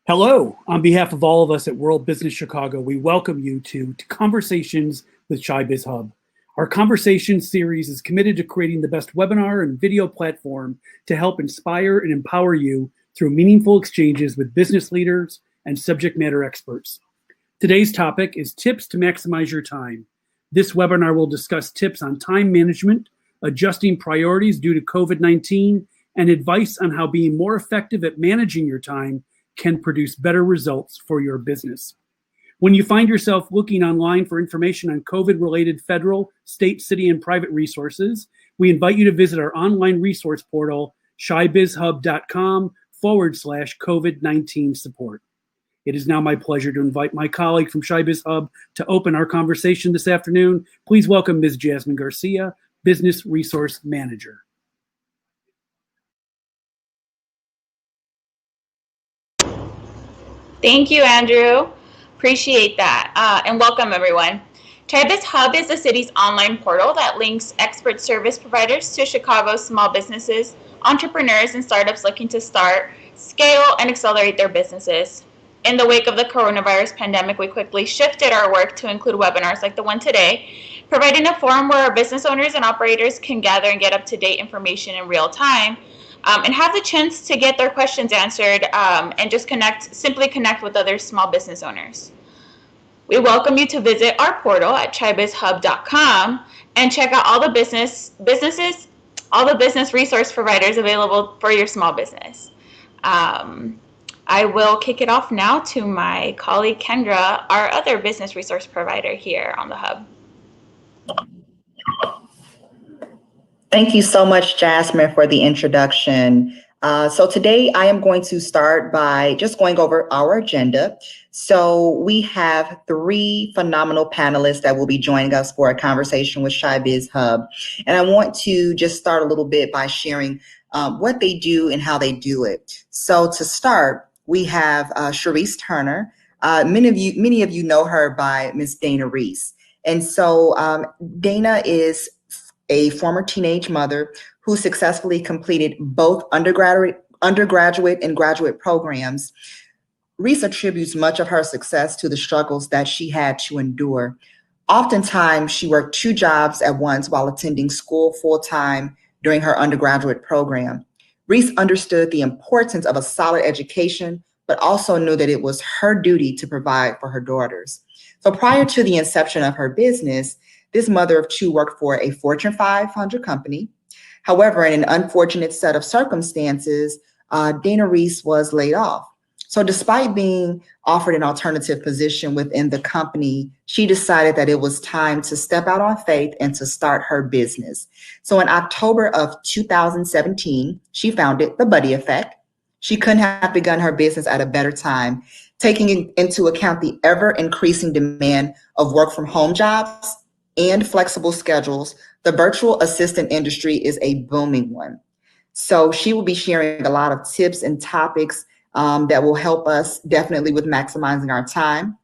Hello, on behalf of all of us at World Business Chicago, we welcome you to Conversations with ChiBizHub. Our conversation series is committed to creating the best webinar and video platform to help inspire and empower you through meaningful exchanges with business leaders and subject matter experts. Today's topic is tips to maximize your time. This webinar will discuss tips on time management, adjusting priorities due to COVID-19, and advice on how being more effective at managing your time can produce better results for your business. When you find yourself looking online for information on COVID-related federal, state, city, and private resources, we invite you to visit our online resource portal, ChiBizHub.com/COVID-19 support. It is now my pleasure to invite my colleague from ChiBizHub to open our conversation this afternoon. Please welcome Ms. Jasmine Garcia, Business Resource Manager. Thank you, Andrew. Appreciate that. And welcome, everyone. ChiBizHub is the city's online portal that links expert service providers to Chicago's small businesses, entrepreneurs, and startups looking to start, scale, and accelerate their businesses. In the wake of the coronavirus pandemic, we quickly shifted our work to include webinars like the one today, providing a forum where our business owners and operators can gather and get up-to-date information in real time. And have the chance to get their questions answered and just simply connect with other small business owners. We welcome you to visit our portal at ChiBizHub.com and check out all the business resource providers available for your small business. I will kick it off now to my colleague Kendra, our other business resource provider here on the Hub. Thank you so much, Jasmine, for the introduction. So today I am going to start by just going over our agenda. So we have three phenomenal panelists that will be joining us for a conversation with ChiBizHub. And I want to just start a little bit by sharing what they do and how they do it. So to start, we have Reese Turner. Many of you know her by Miss Dana Reese. And so Dana is a former teenage mother who successfully completed both undergraduate and graduate programs. Reese attributes much of her success to the struggles that she had to endure. Oftentimes, she worked two jobs at once while attending school full-time during her undergraduate program. Reese understood the importance of a solid education, but also knew that it was her duty to provide for her daughters. So prior to the inception of her business, this mother of two worked for a Fortune 500 company. However, in an unfortunate set of circumstances, Dana Reese was laid off. So despite being offered an alternative position within the company, she decided that it was time to step out on faith and to start her business. So in October of 2017, she founded The Buddy Effect. She couldn't have begun her business at a better time, taking into account the ever-increasing demand of work from home jobs and flexible schedules. The virtual assistant industry is a booming one. So she will be sharing a lot of tips and topics that will help us definitely with maximizing our time.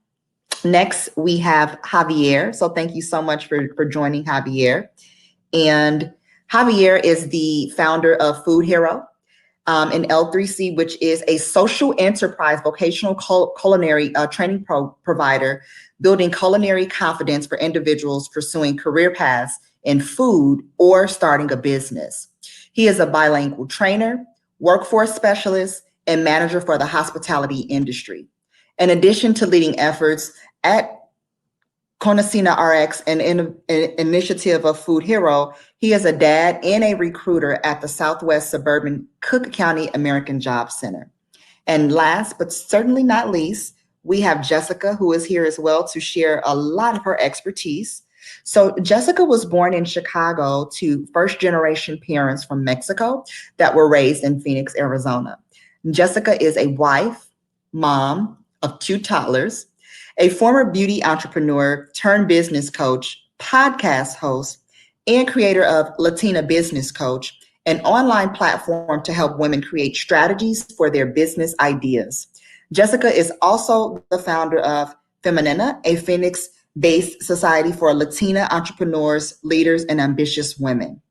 Next, we have Javier. So thank you so much for joining, Javier. And Javier is the founder of Food Hero and L3C, which is a social enterprise vocational culinary training provider, building culinary confidence for individuals pursuing career paths in food or starting a business. He is a bilingual trainer, workforce specialist, and manager for the hospitality industry. In addition to leading efforts at Conocina RX, an initiative of Food Hero, he is a dad and a recruiter at the Southwest Suburban Cook County American Job Center. And last, but certainly not least, we have Jessica, who is here as well to share a lot of her expertise. So Jessica was born in Chicago to first-generation parents from Mexico that were raised in Phoenix, Arizona. Jessica is a wife, mom of two toddlers, a former beauty entrepreneur turned business coach, podcast host, and creator of Latina Business Coach, an online platform to help women create strategies for their business ideas. Jessica is also the founder of Feminina, a Phoenix-based society for Latina entrepreneurs, leaders, and ambitious women.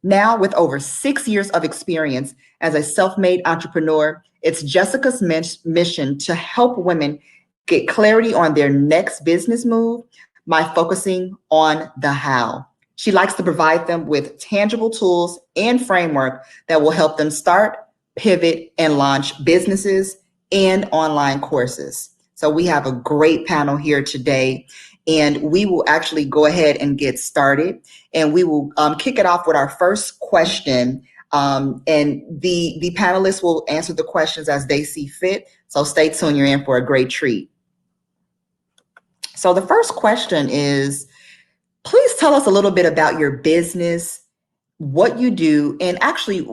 Now, with over 6 years of experience as a self-made entrepreneur, it's Jessica's mission to help women get clarity on their next business move by focusing on the how. She likes to provide them with tangible tools and framework that will help them start, pivot, and launch businesses and online courses. So we have a great panel here today, and we will actually go ahead and get started. And we will kick it off with our first question. And the panelists will answer the questions as they see fit. So stay tuned, you're in for a great treat. So the first question is, please tell us a little bit about your business, what you do, and actually,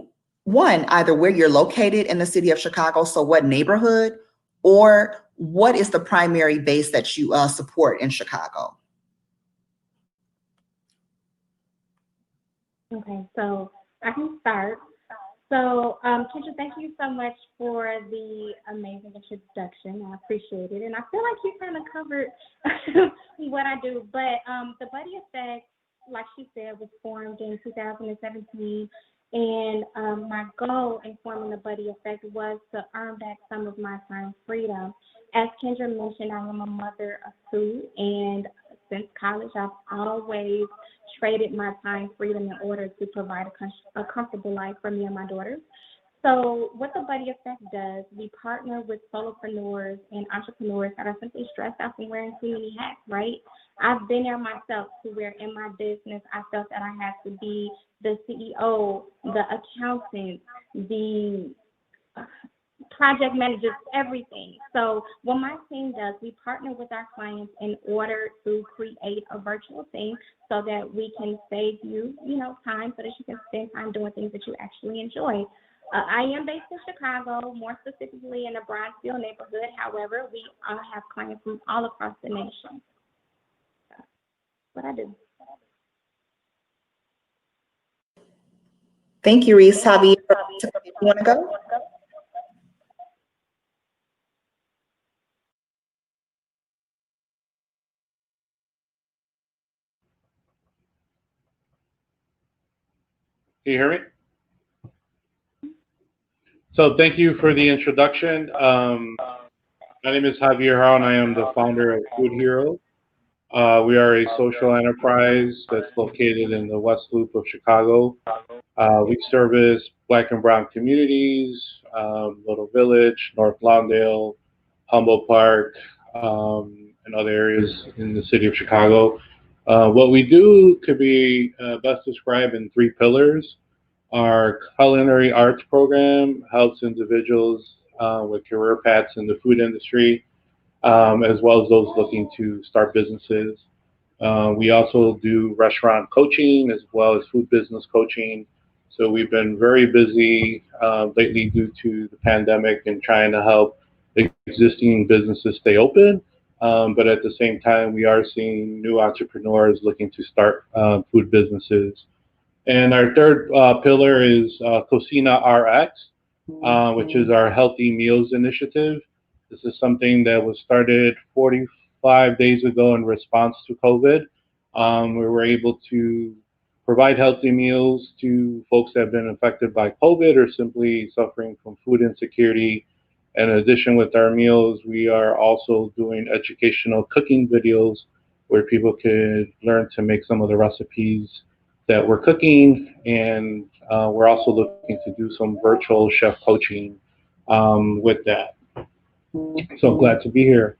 one, either where you're located in the city of Chicago, so what neighborhood, or what is the primary base that you support in Chicago? Okay, so I can start. So, Kendra, thank you so much for the amazing introduction. I appreciate it. And I feel like you kind of covered what I do. But the Buddy Effect, like she said, was formed in 2017. And my goal in forming the Buddy Effect was to earn back some of my time freedom. As Kendra mentioned, I am a mother of two. And since college, I've always traded my time freedom in order to provide a comfortable life for me and my daughters. So what the Buddy Effect does, we partner with solopreneurs and entrepreneurs that are simply stressed out from wearing too many hats, right? I've been there myself to where in my business, I felt that I had to be the CEO, the accountant, the project managers, everything. So what my team does, we partner with our clients in order to create a virtual team so that we can save you, time so that you can spend time doing things that you actually enjoy. I am based in Chicago, more specifically in the Bronxville neighborhood. However, we have clients from all across the nation. That's what I do. Thank you, Reese. Javier, you want to go? Can you hear me? So thank you for the introduction. My name is Javier Hao, and I am the founder of Food Hero. We are a social enterprise that's located in the West Loop of Chicago. We service Black and Brown communities, Little Village, North Lawndale, Humboldt Park, and other areas in the city of Chicago. What we do could be best described in three pillars. Our culinary arts program helps individuals with career paths in the food industry, as well as those looking to start businesses. We also do restaurant coaching as well as food business coaching. So we've been very busy lately due to the pandemic and trying to help existing businesses stay open. But at the same time, we are seeing new entrepreneurs looking to start food businesses. And our third pillar is Cocina RX, which is our Healthy Meals initiative. This is something that was started 45 days ago in response to COVID. We were able to provide healthy meals to folks that have been affected by COVID or simply suffering from food insecurity. In addition, with our meals, we are also doing educational cooking videos where people could learn to make some of the recipes that we're cooking. And we're also looking to do some virtual chef coaching with that. So I'm glad to be here.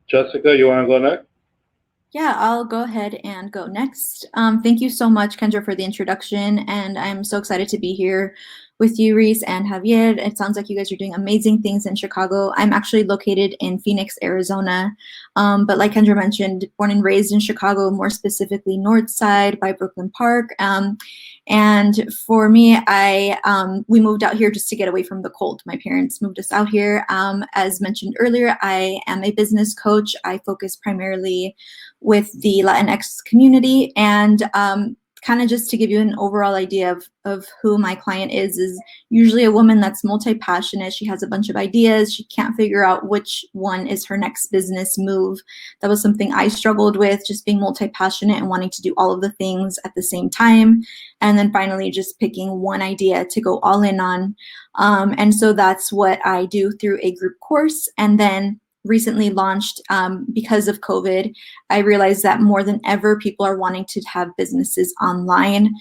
Jessica, you want to go next? Yeah, I'll go ahead and go next. Thank you so much, Kendra, for the introduction, and I'm so excited to be here with you, Reese and Javier. It sounds like you guys are doing amazing things in Chicago. I'm actually located in Phoenix, Arizona. But like Kendra mentioned, born and raised in Chicago, more specifically North Side by Brooklyn Park. And for me, we moved out here just to get away from the cold. My parents moved us out here. As mentioned earlier, I am a business coach. I focus primarily with the Latinx community, and kind of just to give you an overall idea of who my client is usually a woman that's multi-passionate. She has a bunch of ideas. She can't figure out which one is her next business move. That was something I struggled with, just being multi-passionate and wanting to do all of the things at the same time. And then finally just picking one idea to go all in on. And so that's what I do through a group course. And then recently launched because of COVID, I realized that more than ever, people are wanting to have businesses online,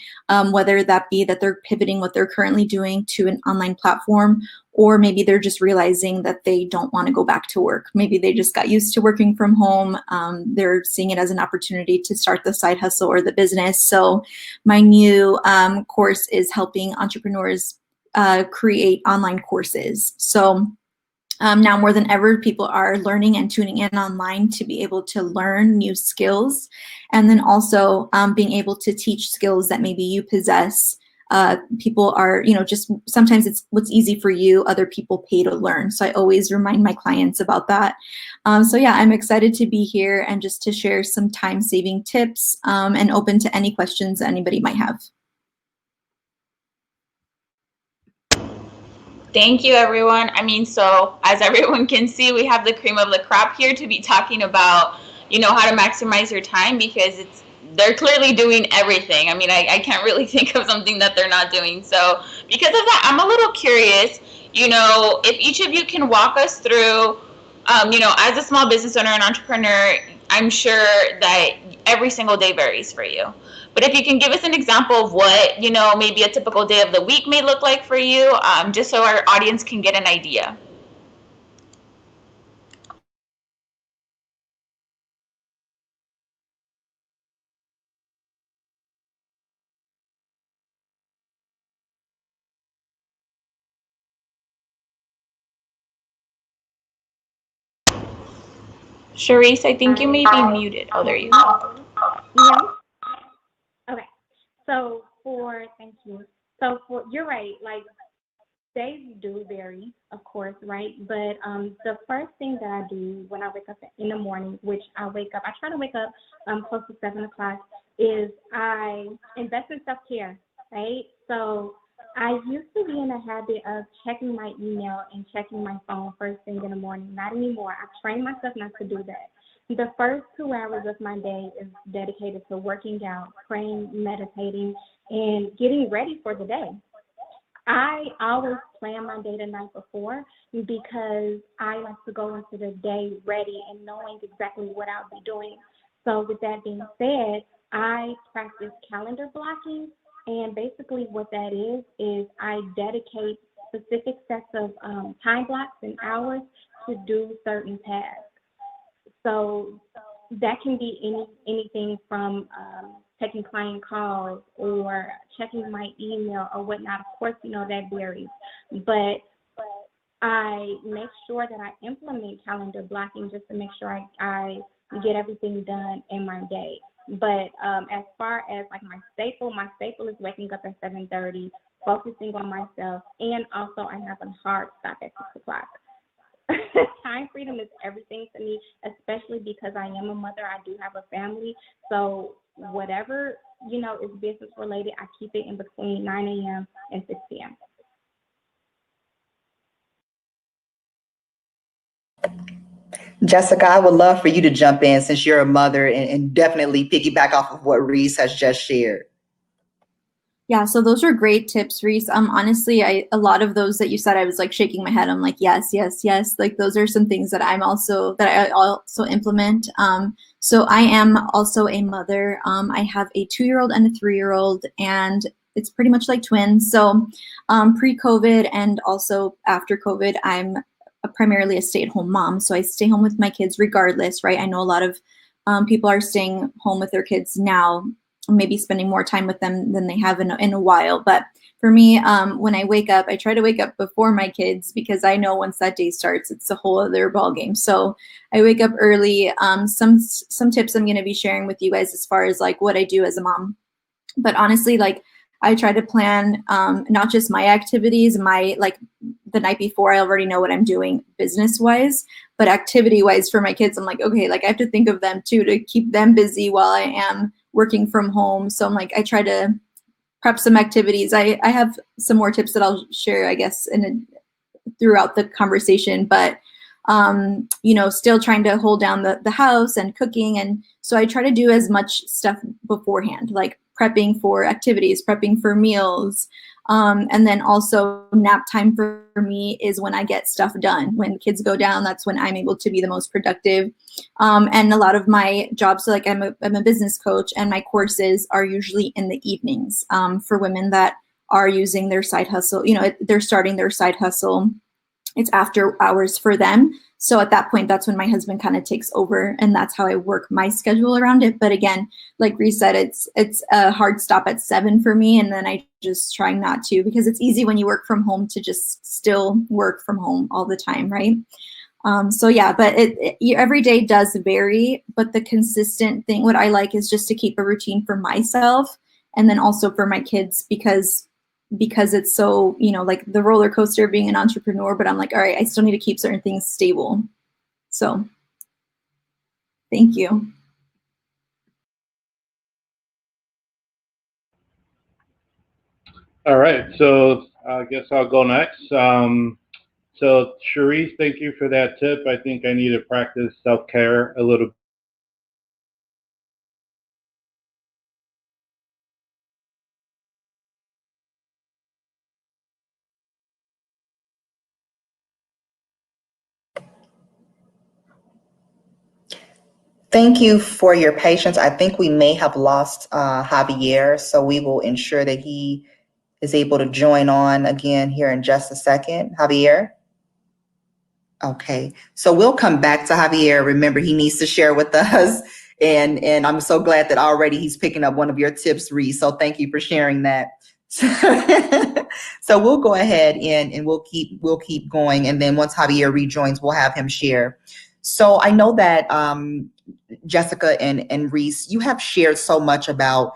whether that be that they're pivoting what they're currently doing to an online platform, or maybe they're just realizing that they don't want to go back to work. Maybe they just got used to working from home. They're seeing it as an opportunity to start the side hustle or the business. So my new course is helping entrepreneurs create online courses. So now more than ever, people are learning and tuning in online to be able to learn new skills, and then also being able to teach skills that maybe you possess. People are, just sometimes it's what's easy for you, other people pay to learn. So I always remind my clients about that. So yeah, I'm excited to be here and just to share some time-saving tips and open to any questions that anybody might have. Thank you, everyone. So as everyone can see, we have the cream of the crop here to be talking about, how to maximize your time, because they're clearly doing everything. I can't really think of something that they're not doing. So because of that, I'm a little curious, if each of you can walk us through, as a small business owner and entrepreneur, I'm sure that every single day varies for you. But if you can give us an example of what, maybe a typical day of the week may look like for you, just so our audience can get an idea. Charisse, I think you may be muted. Oh, there you go. Yeah. Okay. Thank you. You're right. Like, days do vary, of course, right? But the first thing that I do when I wake up in the morning, which I try to wake up close to 7 o'clock, is I invest in self-care, right? So I used to be in a habit of checking my email and checking my phone first thing in the morning. Not anymore. I trained myself not to do that. The first 2 hours of my day is dedicated to working out, praying, meditating, and getting ready for the day. I always plan my day the night before because I like to go into the day ready and knowing exactly what I'll be doing. So with that being said, I practice calendar blocking, and basically what that is I dedicate specific sets of time blocks and hours to do certain tasks. So that can be anything from taking client calls or checking my email or whatnot. Of course, that varies. But I make sure that I implement calendar blocking just to make sure I get everything done in my day. But as far as like my staple is waking up at 7:30, focusing on myself, and also I have a hard stop at 6 o'clock. Time freedom is everything to me, especially because I am a mother. I do have a family. So whatever, is business related, I keep it in between 9 a.m. and 6 p.m. Jessica, I would love for you to jump in since you're a mother and definitely piggyback off of what Reese has just shared. Yeah, so those are great tips, Reese. Honestly, a lot of those that you said, I was like shaking my head. I'm like, yes, yes, yes. Like those are some things that I also implement. So I am also a mother. I have a 2-year-old and a 3-year-old, and it's pretty much like twins. So pre-COVID and also after COVID, I'm primarily a stay-at-home mom. So I stay home with my kids regardless, right? I know a lot of people are staying home with their kids now, maybe spending more time with them than they have in a while. But For me, when I wake up, I try to wake up before my kids because I know once that day starts, it's a whole other ball game. So I wake up early. Some tips I'm going to be sharing with you guys as far as like what I do as a mom. But honestly, like I try to plan not just my activities, like the night before, I already know what I'm doing business wise, but activity wise for my kids, I'm like, okay, like I have to think of them too, to keep them busy while I am working from home. So I'm like, I try to prep some activities. I have some more tips that I'll share, I guess, throughout the conversation, but still trying to hold down the house and cooking. And so I try to do as much stuff beforehand, like prepping for activities, prepping for meals. And then also nap time for me is when I get stuff done. When kids go down, that's when I'm able to be the most productive. And a lot of my jobs, so like I'm a business coach, and my courses are usually in the evenings for women that are using their side hustle. They're starting their side hustle. It's after hours for them. So at that point, that's when my husband kind of takes over, and that's how I work my schedule around it. But again, like Reese said, it's a hard stop at 7 for me, and then I just try not to, because it's easy when you work from home to just still work from home all the time, right? So yeah, but every day does vary, but the consistent thing, what I like is just to keep a routine for myself and then also for my kids, because it's so, like the roller coaster of being an entrepreneur, but I'm like, all right, I still need to keep certain things stable. So thank you. All right, so I guess I'll go next. So Cherise, thank you for that tip. I think I need to practice self-care a little. Thank you for your patience. I think we may have lost Javier, so we will ensure that he is able to join on again here in just a second. Javier? Okay, so we'll come back to Javier. Remember, he needs to share with us, and I'm so glad that already he's picking up one of your tips, Reese. So thank you for sharing that. So we'll go ahead and we'll keep going, and then once Javier rejoins, we'll have him share. So I know that Jessica and Reese, you have shared so much about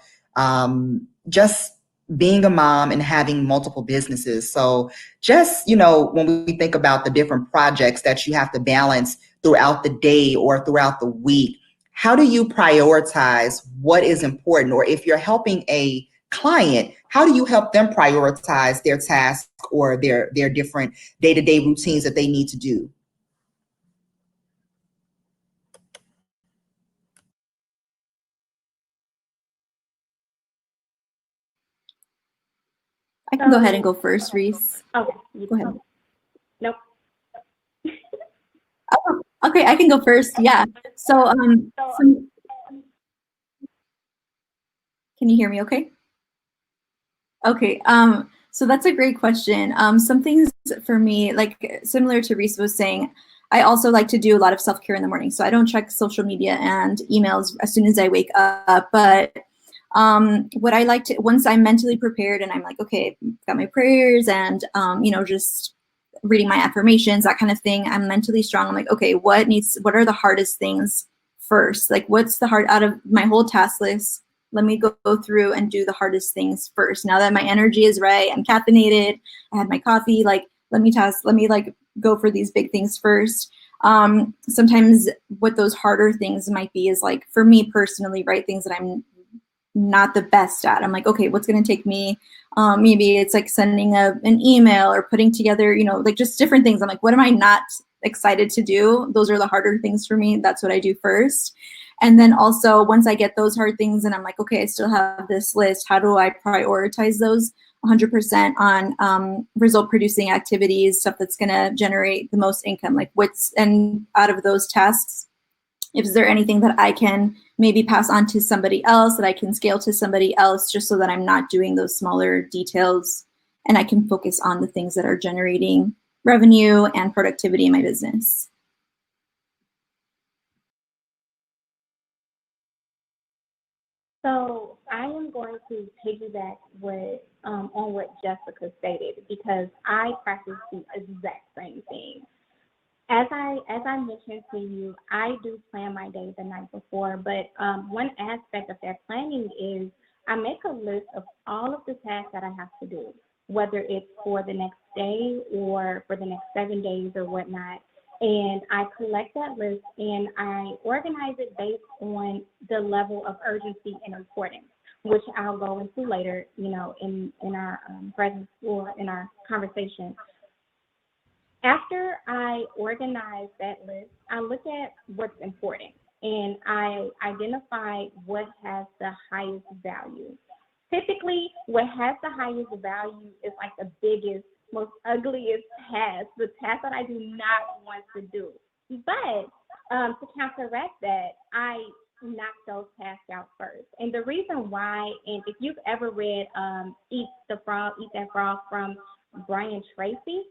just being a mom and having multiple businesses. So just, when we think about the different projects that you have to balance throughout the day or throughout the week, how do you prioritize what is important? Or if you're helping a client, how do you help them prioritize their tasks or their different day-to-day routines that they need to do? I can go ahead and go first, Reese. Okay, go ahead. Nope. Oh, okay, I can go first. Yeah. So, can you hear me okay? Okay. So that's a great question. Some things for me, like similar to Reese was saying, I also like to do a lot of self-care in the morning. So I don't check social media and emails as soon as I wake up. But what I like to, once I'm mentally prepared and I'm like, okay, got my prayers and, just reading my affirmations, that kind of thing, I'm mentally strong. I'm like, okay, what are the hardest things first? Like what's the hard out of my whole task list? Let me go through and do the hardest things first. Now that my energy is right, I'm caffeinated, I had my coffee, like, let me go for these big things first. Sometimes what those harder things might be is like, for me personally, right, things that I'm not the best at. I'm like, okay, what's going to take me? Maybe it's like sending an email or putting together, like just different things. I'm like, what am I not excited to do? Those are the harder things for me. That's what I do first. And then also once I get those hard things and I'm like, okay, I still have this list. How do I prioritize those 100% on result producing activities, stuff that's going to generate the most income? Like and out of those tasks, is there anything that I can maybe pass on to somebody else, that I can scale to somebody else, just so that I'm not doing those smaller details and I can focus on the things that are generating revenue and productivity in my business? So I am going to piggyback on what Jessica stated, because I practice the exact same thing. As I mentioned to you, I do plan my day the night before, but one aspect of that planning is I make a list of all of the tasks that I have to do, whether it's for the next day or for the next 7 days or whatnot. And I collect that list and I organize it based on the level of urgency and importance, which I'll go into later, in our presence or in our conversation. After I organize that list, I look at what's important and I identify what has the highest value. Typically, what has the highest value is like the biggest, most ugliest task, the task that I do not want to do. But to counteract that, I knock those tasks out first. And the reason why, and if you've ever read Eat That Frog from Brian Tracy,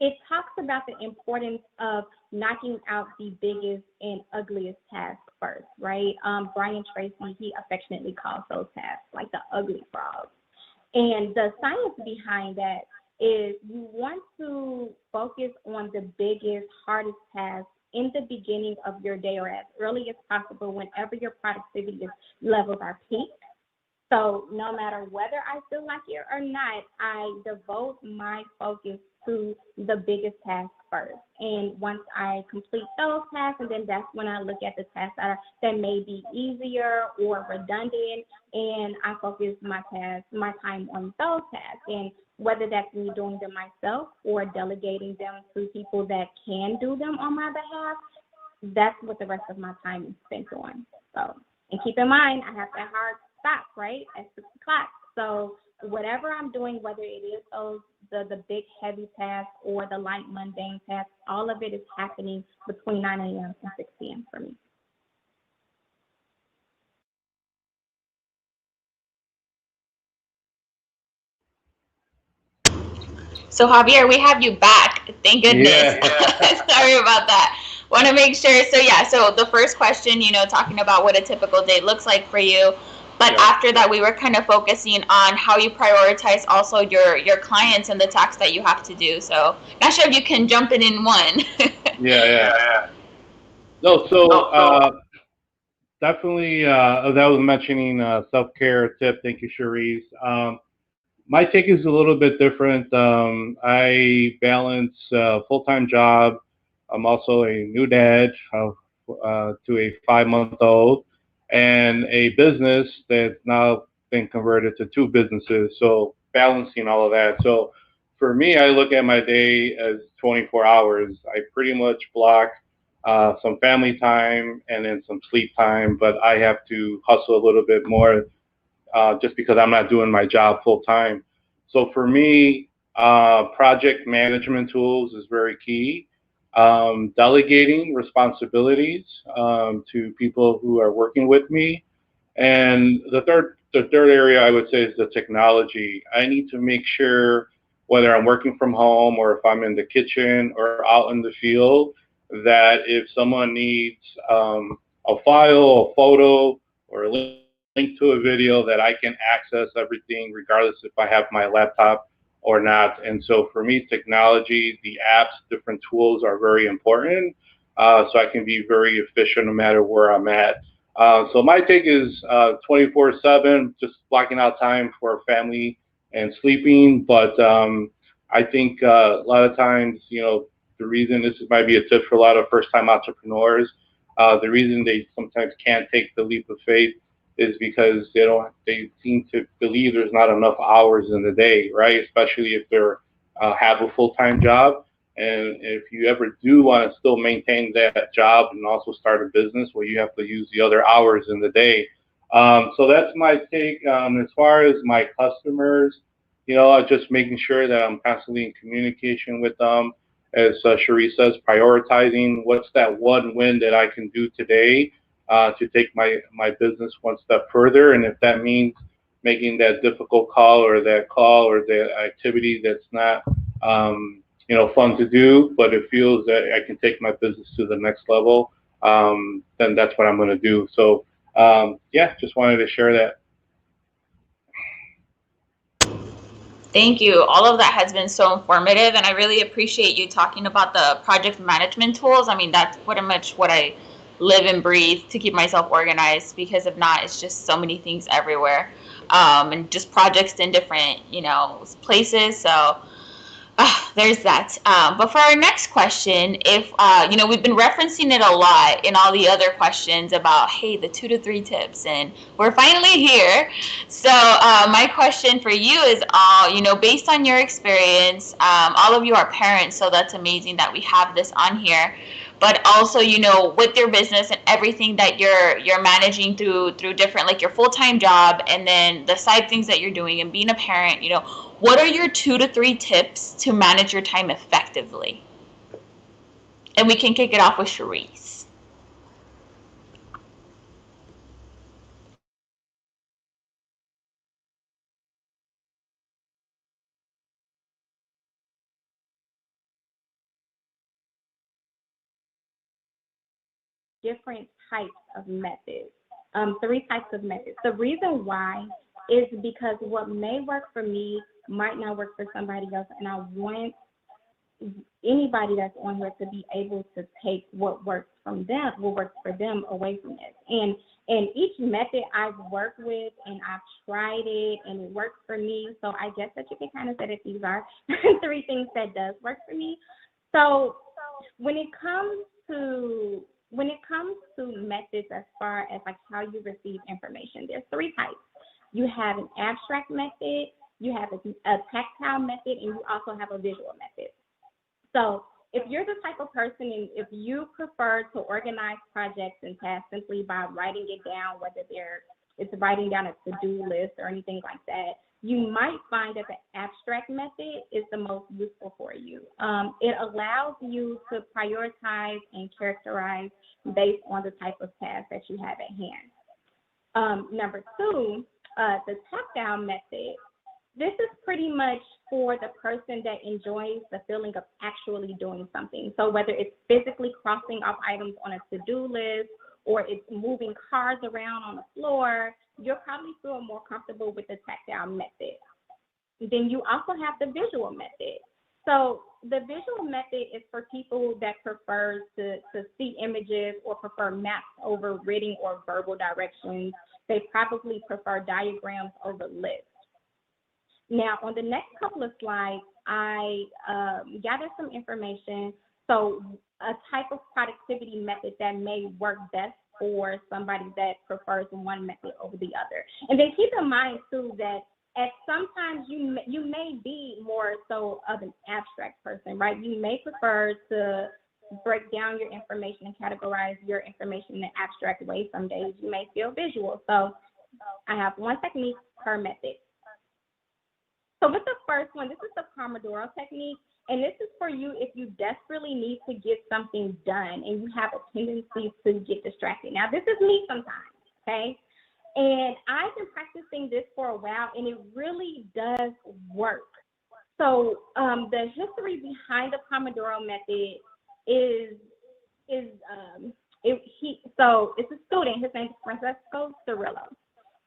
it talks about the importance of knocking out the biggest and ugliest tasks first, right? Brian Tracy, he affectionately calls those tasks like the ugly frogs. And the science behind that is you want to focus on the biggest, hardest tasks in the beginning of your day or as early as possible whenever your productivity levels are peaked. So no matter whether I feel like it or not, I devote my focus to the biggest task first. And once I complete those tasks, and then that's when I look at the tasks that may be easier or redundant, and I focus my time on those tasks. And whether that's me doing them myself or delegating them to people that can do them on my behalf, that's what the rest of my time is spent on. So, and keep in mind, I have that hard stop, right, at 6 o'clock. So whatever I'm doing, whether it is the big heavy tasks or the light mundane tasks, all of it is happening between 9 a.m. and 6 p.m. for me. So Javier, we have you back. Thank goodness. Yeah. Sorry about that. Want to make sure. So the first question, talking about what a typical day looks like for you. But after that, we were kind of focusing on how you prioritize also your clients and the tasks that you have to do. So not sure if you can jump in one. Yeah. No, so definitely, as I was mentioning, self-care tip. Thank you, Cherise. My take is a little bit different. I balance a full-time job. I'm also a new dad to a 5-month-old, and a business that's now been converted to 2 businesses. So balancing all of that. So for me, I look at my day as 24 hours. I pretty much block some family time and then some sleep time, but I have to hustle a little bit more just because I'm not doing my job full time. So for me, project management tools is very key. Delegating responsibilities to people who are working with me. And the third area I would say is the technology. I need to make sure whether I'm working from home or if I'm in the kitchen or out in the field, that if someone needs a file, a photo, or a link to a video, that I can access everything regardless if I have my laptop or not. And so for me, technology, the apps, different tools are very important, so I can be very efficient no matter where I'm at. So my take is 24/7, just blocking out time for family and sleeping. But I think a lot of times, the reason this might be a tip for a lot of first-time entrepreneurs, the reason they sometimes can't take the leap of faith is because they seem to believe there's not enough hours in the day, right? Especially if they're have a full-time job. And if you ever do want to still maintain that job and also start a business, well, you have to use the other hours in the day. So that's my take. As far as my customers, just making sure that I'm constantly in communication with them. As Cherise says, prioritizing what's that one win that I can do today to take my business one step further. And if that means making that difficult call or the activity that's not fun to do, but it feels that I can take my business to the next level, then that's what I'm going to do. So Yeah, just wanted to share that. Thank you. All of that has been so informative, and I really appreciate you talking about the project management tools. I mean, that's pretty much what I live and breathe to keep myself organized, because if not, it's just so many things everywhere, and just projects in different, places. So there's that. But for our next question, if, we've been referencing it a lot in all the other questions about, hey, the 2 to 3 tips, and we're finally here. So my question for you is, based on your experience, all of you are parents, so that's amazing that we have this on here. But also, with your business and everything that you're managing through different, like your full-time job and then the side things that you're doing and being a parent, what are your 2 to 3 tips to manage your time effectively? And we can kick it off with Cherise. Different types of methods, 3 types of methods. The reason why is because what may work for me might not work for somebody else, and I want anybody that's on here to be able to take what works from them, what works for them, away from this. And each method I've worked with and I've tried it and it works for me. So I guess that you can kind of say that these are 3 things that does work for me. So when it comes to methods as far as like how you receive information, there's 3 types. You have an abstract method, you have a tactile method, and you also have a visual method. So if you're the type of person and if you prefer to organize projects and tasks simply by writing it down, whether it's writing down a to-do list or anything like that, you might find that the abstract method is the most useful for you. It allows you to prioritize and characterize based on the type of task that you have at hand. Number 2, the tactile method. This is pretty much for the person that enjoys the feeling of actually doing something. So whether it's physically crossing off items on a to-do list or it's moving cars around on the floor, you'll probably feel more comfortable with the tactile method. Then you also have the visual method. So the visual method is for people that prefer to see images or prefer maps over written or verbal directions. They probably prefer diagrams over lists. Now, on the next couple of slides, I gathered some information. So a type of productivity method that may work best for somebody that prefers one method over the other. And then keep in mind, too, that at sometimes you may be more so of an abstract person, right? You may prefer to break down your information and categorize your information in an abstract way. Some days you may feel visual. So I have 1 technique per method. So with the first one, this is the Pomodoro Technique, and this is for you if you desperately need to get something done and you have a tendency to get distracted. Now, this is me sometimes, okay? And I've been practicing this for a while, and it really does work. So the history behind the Pomodoro method is it's a student. His name is Francesco Cirillo.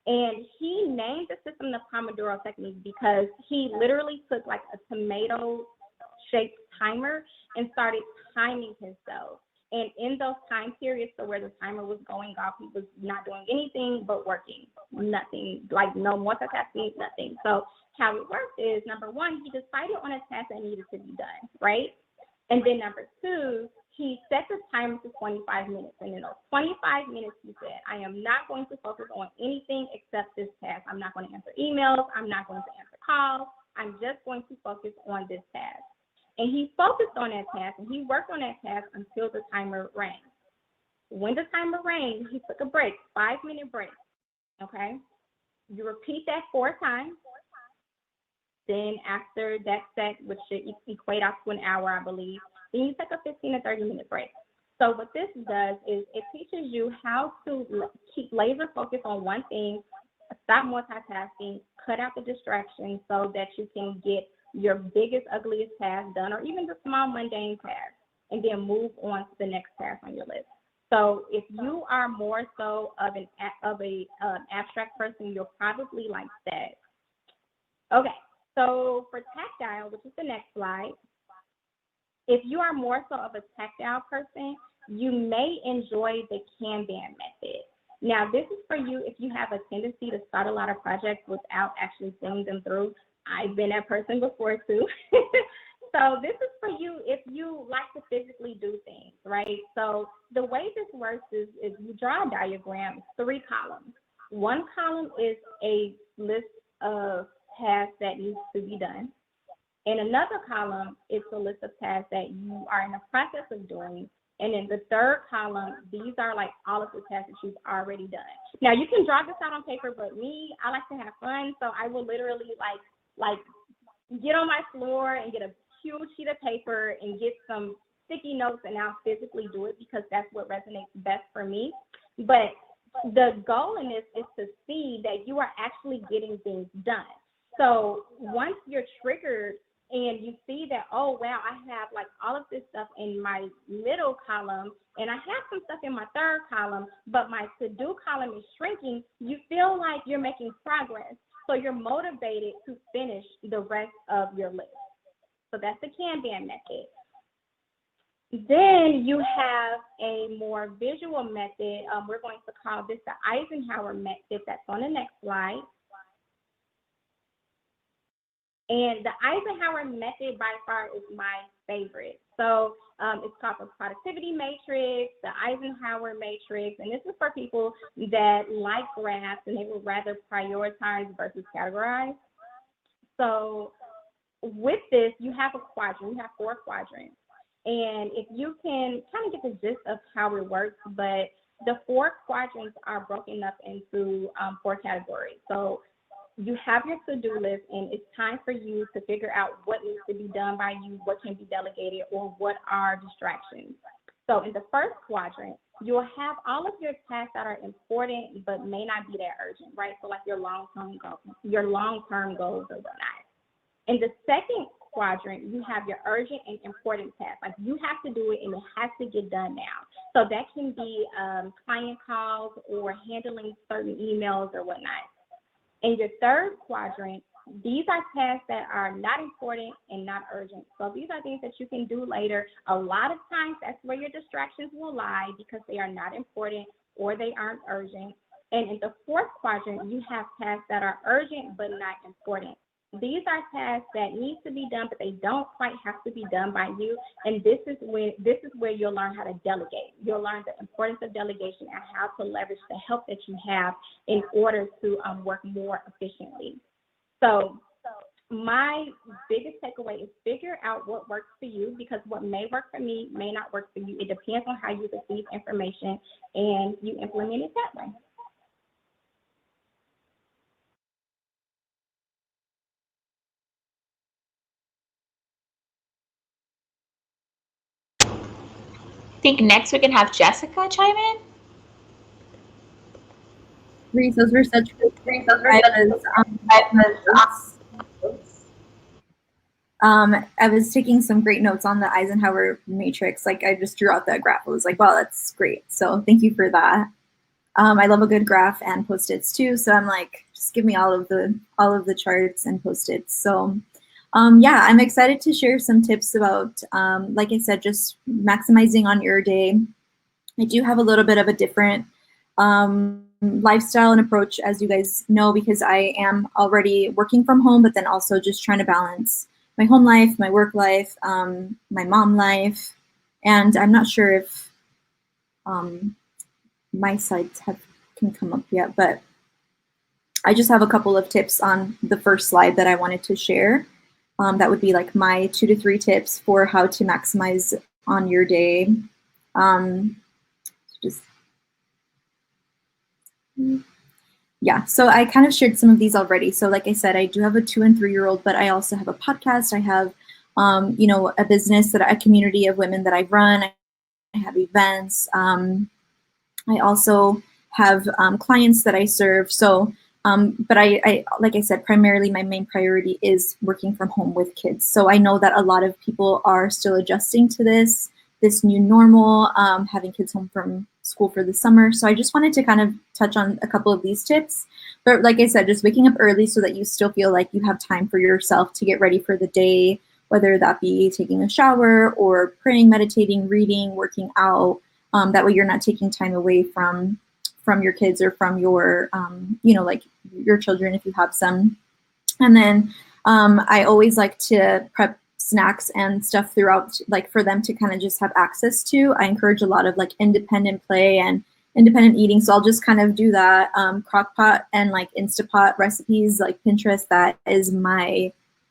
And he named the system the Pomodoro Technique because he literally took like a tomato-shaped timer and started timing himself. And in those time periods, so where the timer was going off, he was not doing anything but working, nothing, like no multitasking, nothing. So how it worked is, number 1, he decided on a task that needed to be done, right? And then number 2, he set the timer to 25 minutes. And in those 25 minutes, he said, I am not going to focus on anything except this task. I'm not going to answer emails. I'm not going to answer calls. I'm just going to focus on this task. And he focused on that task, and he worked on that task until the timer rang. When the timer rang, he took a break, 5-minute break, okay? You repeat that 4 times. Then after that set, which should equate out to an hour, I believe, then you take a 15 to 30-minute break. So what this does is it teaches you how to keep laser focused on one thing, stop multitasking, cut out the distractions so that you can get your biggest, ugliest task done, or even the small, mundane task, and then move on to the next task on your list. So if you are more so of an abstract person, you'll probably like that. Okay, so for tactile, which is the next slide, if you are more so of a tactile person, you may enjoy the Kanban method. Now, this is for you if you have a tendency to start a lot of projects without actually seeing them through. I've been that person before too. So this is for you if you like to physically do things, right? So the way this works is you draw a diagram, 3 columns. One column is a list of tasks that needs to be done. And another column is a list of tasks that you are in the process of doing. And in the third column, these are like all of the tasks that you've already done. Now you can draw this out on paper, but me, I like to have fun. So I will literally like get on my floor and get a huge sheet of paper and get some sticky notes, and I'll physically do it because that's what resonates best for me. But the goal in this is to see that you are actually getting things done. So once you're triggered and you see that, oh, wow, I have like all of this stuff in my middle column and I have some stuff in my third column, but my to-do column is shrinking, you feel like you're making progress. So you're motivated to finish the rest of your list. So that's the Kanban method. Then you have a more visual method. We're going to call this the Eisenhower method. That's on the next slide. And the Eisenhower method by far is my favorite. So it's called the productivity matrix, the Eisenhower matrix, and this is for people that like graphs and they would rather prioritize versus categorize. So with this, you have a quadrant, you have 4 quadrants. And if you can kind of get the gist of how it works, but the 4 quadrants are broken up into 4 categories. So you have your to-do list, and it's time for you to figure out what needs to be done by you, what can be delegated, or what are distractions. So in the first quadrant, you'll have all of your tasks that are important but may not be that urgent, right? So like your long-term goals or whatnot. In the second quadrant, you have your urgent and important tasks. Like you have to do it and it has to get done now. So that can be client calls or handling certain emails or whatnot. In your third quadrant, these are tasks that are not important and not urgent. So these are things that you can do later. A lot of times that's where your distractions will lie because they are not important or they aren't urgent. And in the fourth quadrant, you have tasks that are urgent but not important. These are tasks that need to be done, but they don't quite have to be done by you. And this is where you'll learn how to delegate. You'll learn the importance of delegation and how to leverage the help that you have in order to work more efficiently. So my biggest takeaway is figure out what works for you, because what may work for me may not work for you. It depends on how you receive information and you implement it that way. I think next we can have Jessica chime in. Reese, those were such great I was taking some great notes on the Eisenhower matrix. Like I just drew out that graph. I was like, wow, that's great. So thank you for that. I love a good graph and Post-its too. So I'm like, just give me all of the charts and Post-its. So yeah, I'm excited to share some tips about, like I said, just maximizing on your day. I do have a little bit of a different lifestyle and approach, as you guys know, because I am already working from home, but then also just trying to balance my home life, my work life, my mom life. And I'm not sure if my slides can come up yet, but I just have a couple of tips on the first slide that I wanted to share. That would be like my 2 to 3 tips for how to maximize on your day. Yeah, so I kind of shared some of these already. So like I said, I do have a 2- and 3-year-old, but I also have a podcast. I have, you know, a business, a community of women that I run. I have events. I also have clients that I serve. So, but I, like I said, primarily my main priority is working from home with kids. So I know that a lot of people are still adjusting to this new normal, having kids home from school for the summer. So I just wanted to kind of touch on a couple of these tips. But like I said, just waking up early so that you still feel like you have time for yourself to get ready for the day, whether that be taking a shower or praying, meditating, reading, working out. That way you're not taking time away from your kids or from your, like your children if you have some. And then I always like to prep snacks and stuff throughout, like for them to kind of just have access to. I encourage a lot of like independent play and independent eating. So I'll just kind of do that. Crock pot and like Instapot recipes, like Pinterest,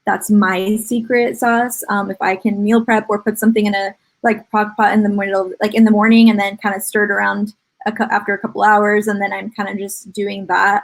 that's my secret sauce. If I can meal prep or put something in a like crock pot in the middle, like in the morning, and then kind of stir it around after a couple hours, and then I'm kind of just doing that.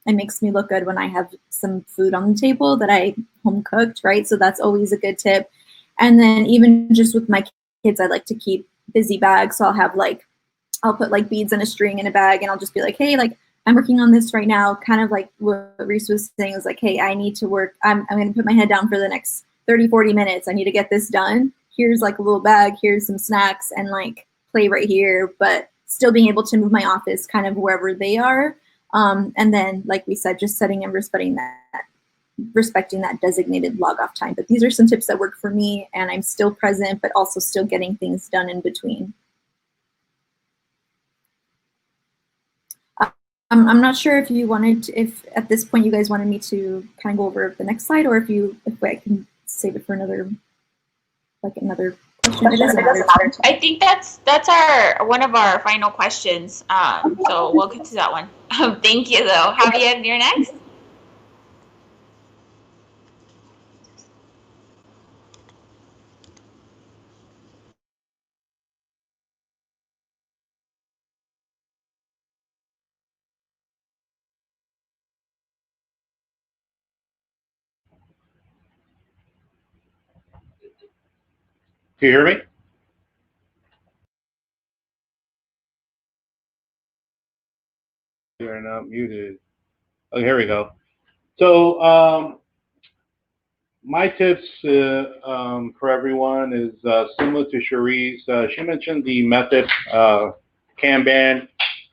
It makes me look good when I have some food on the table that I home cooked, right? So that's always a good tip. And then even just with my kids, I like to keep busy bags. So I'll put like beads and a string in a bag, and I'll just be like, hey, like I'm working on this right now. Kind of like what Reese was saying is like, hey, I need to work. I'm going to put my head down for the next 30, 40 minutes. I need to get this done. Here's like a little bag. Here's some snacks and like play right here, but still being able to move my office kind of wherever they are. And then, like we said, just setting and respecting that designated log off time. But these are some tips that work for me, and I'm still present, but also still getting things done in between. I'm not sure if if at this point you guys wanted me to kind of go over the next slide, or if I can save it for another question. It doesn't matter. I think that's one of our final questions. So we'll get to that one. Thank you, though. Javier, you're next. Can you hear me? You're not muted. Oh, here we go. So my tips for everyone is similar to Cherise. She mentioned the method, Kanban.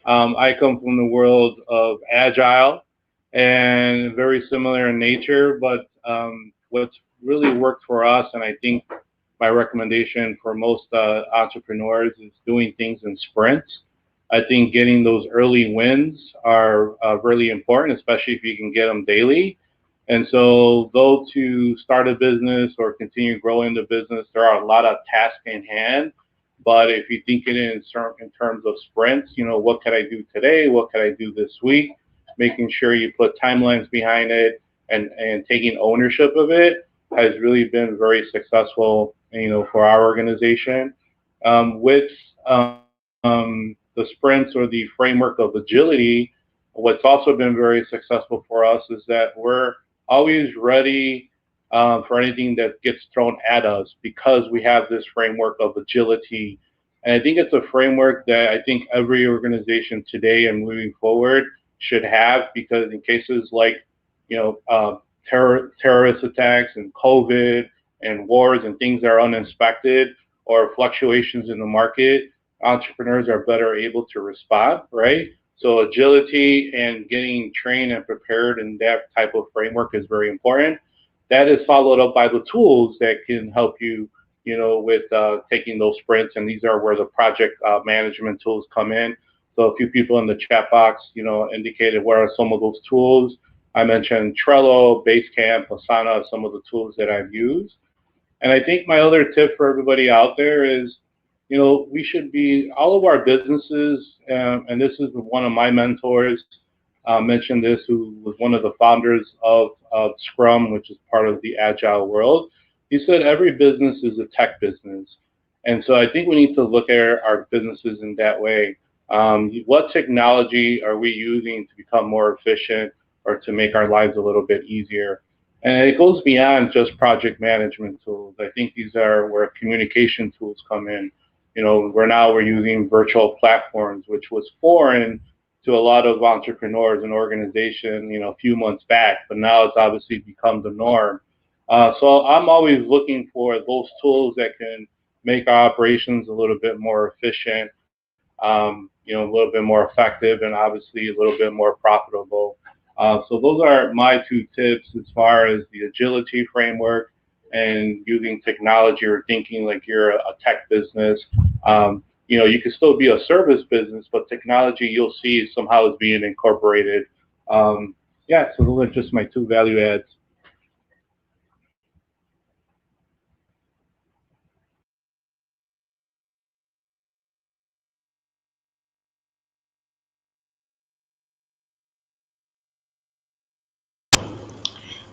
I come from the world of Agile and very similar in nature, but what's really worked for us, and I think my recommendation for most entrepreneurs, is doing things in sprints. I think getting those early wins are really important, especially if you can get them daily. And so, though to start a business or continue growing the business, there are a lot of tasks in hand. But if you think it in terms of sprints, what can I do today? What can I do this week? Making sure you put timelines behind it and taking ownership of it has really been very successful, for our organization. With the sprints or the framework of agility, what's also been very successful for us is that we're always ready for anything that gets thrown at us because we have this framework of agility. And I think it's a framework that I think every organization today and moving forward should have, because in cases like, terrorist attacks and COVID and wars and things that are unexpected or fluctuations in the market, entrepreneurs are better able to respond, right? So agility and getting trained and prepared in that type of framework is very important. That is followed up by the tools that can help you, with taking those sprints. And these are where the project management tools come in. So a few people in the chat box, indicated what are some of those tools. I mentioned Trello, Basecamp, Asana, some of the tools that I've used. And I think my other tip for everybody out there is, we should be, all of our businesses, and this is one of my mentors, mentioned this, who was one of the founders of Scrum, which is part of the Agile world. He said every business is a tech business. And so I think we need to look at our businesses in that way. What technology are we using to become more efficient or to make our lives a little bit easier? And it goes beyond just project management tools. I think these are where communication tools come in. We're using virtual platforms, which was foreign to a lot of entrepreneurs and organizations, a few months back, but now it's obviously become the norm. So I'm always looking for those tools that can make our operations a little bit more efficient. a little bit more effective and obviously a little bit more profitable. So those are my 2 tips as far as the agility framework and using technology or thinking like you're a tech business. You can still be a service business, but technology you'll see somehow is being incorporated. Yeah, so those are just my 2 value adds.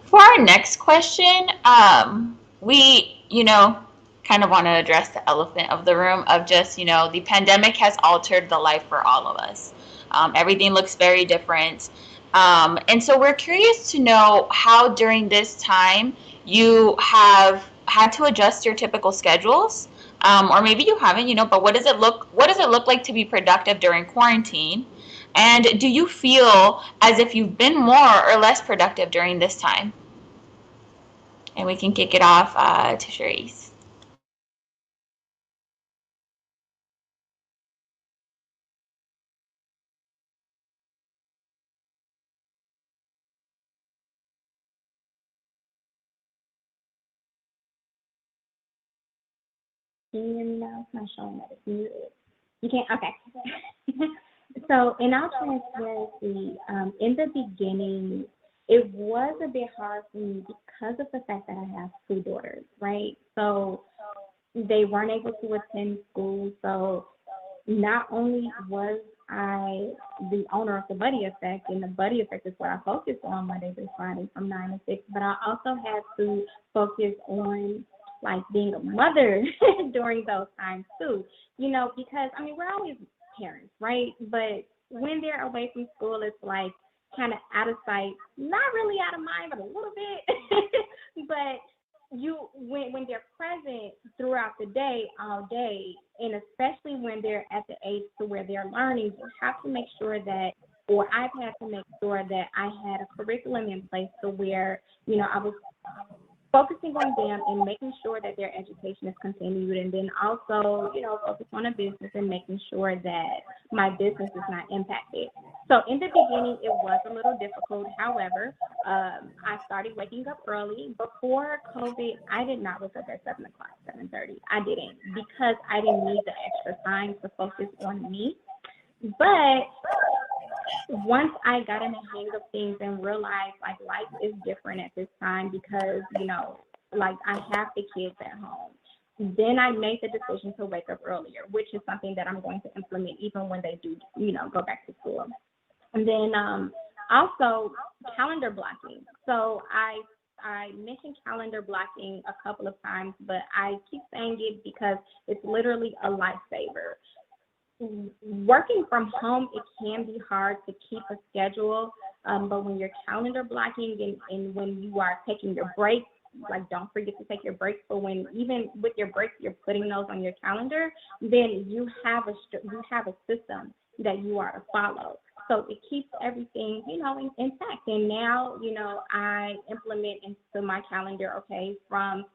For our next question, we, kind of want to address the elephant of the room of just, the pandemic has altered the life for all of us. Everything looks very different. And so we're curious to know how during this time you have had to adjust your typical schedules, or maybe you haven't, but what does it look like to be productive during quarantine? And do you feel as if you've been more or less productive during this time? And we can kick it off to Reese. Can you hear me now? It's not showing that it's muted. You can't? Okay. So in all transparency, in the beginning, it was a bit hard for me because of the fact that I have 2 daughters, right? So they weren't able to attend school. So not only was I the owner of the Buddy Effect, and the Buddy Effect is what I focus on Monday through Friday from 9 to 6, but I also had to focus on like being a mother during those times too, because we're always parents, right? But when they're away from school, it's like kind of out of sight, not really out of mind, but a little bit. But when they're present throughout the day, all day, and especially when they're at the age to where they're learning, you have to make sure that, or I've had to make sure that I had a curriculum in place to where, I was focusing on them and making sure that their education is continued, and then also, focus on a business and making sure that my business is not impacted. So in the beginning, it was a little difficult. However, I started waking up early. Before COVID, I did not wake up at 7 o'clock, 7:30. I didn't, because I didn't need the extra time to focus on me. But once I got in the hang of things and realized like life is different at this time because, like I have the kids at home, then I made the decision to wake up earlier, which is something that I'm going to implement even when they do, go back to school. And then also calendar blocking. So I mentioned calendar blocking a couple of times, but I keep saying it because it's literally a lifesaver. Working from home, it can be hard to keep a schedule, but when you're calendar blocking and when you are taking your breaks, like don't forget to take your breaks. But when even with your breaks, you're putting those on your calendar, then you have a system that you are to follow. So it keeps everything, intact. And now, I implement into my calendar, okay, from